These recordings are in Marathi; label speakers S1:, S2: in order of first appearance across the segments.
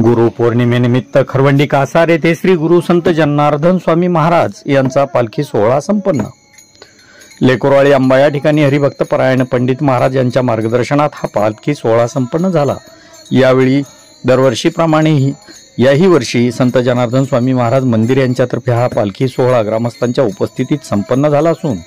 S1: गुरुपौर्णिमेनिमित्त खरवंडी कासार येथे श्री गुरु संत जनार्दन स्वामी महाराज यांचा पालखी सोहळा संपन्न। लेकुरवाडी आंबा या ठिकाणी हरिभक्त परायण पंडित महाराज यांच्या मार्गदर्शनात हा पालखी सोहळा संपन्न झाला। यावेळी दरवर्षीप्रमाणे याही वर्षी संत जनार्दन स्वामी महाराज मंदिर यांच्यातर्फे हा पालखी सोहळा ग्रामस्थांच्या उपस्थितीत संपन्न झाला असून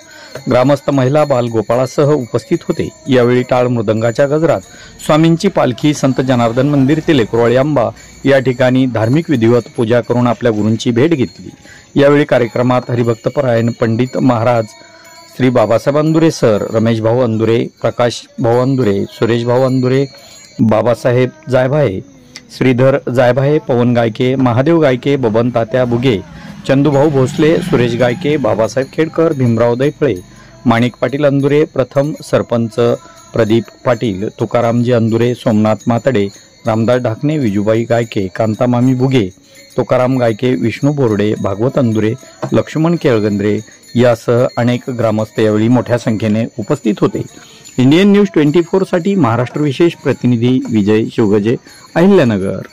S1: ग्रामस्थ महिला बालगोपाळासह उपस्थित होते। यावेळी टाळ मृदंगाच्या गजरात स्वामींची पालखी संत जनार्दन मंदिर ते लेकुरवाडी आंबा या ठिकाणी धार्मिक विधिवत पूजा करून आपल्या गुरूंची भेट घेतली। यावेळी कार्यक्रमात हरिभक्त परायण पंडित महाराज श्री बाबासाहेब अंदुरे सर, रमेश भाऊ अंदुरे, प्रकाश भाऊ अंदुरे, सुरेश भाऊ अंदुरे, बाबासाहेब जायभाये, श्रीधर जायभाये, पवन गायके, महादेव गायके, बबन तात्या बुगे, चंदूभाऊ भोसले, सुरेश गायके, बाबासाहेब खेडकर, भीमराव दैफळे, माणिक पाटील अंदुरे, प्रथम सरपंच प्रदीप पाटील, तुकारामजी अंदुरे, सोमनाथ मातडे, रामदास ढाकणे, विजूबाई गायके, कांतामामी बुगे, तुकाराम गायके, विष्णू बोर्डे, भागवत अंदुरे, लक्ष्मण केळगंद्रे यासह अनेक ग्रामस्थ यावेळी मोठ्या संख्येने उपस्थित होते। इंडियन न्यूज 24 साठी महाराष्ट्र विशेष प्रतिनिधी विजय शिवगजे, अहिल्यानगर।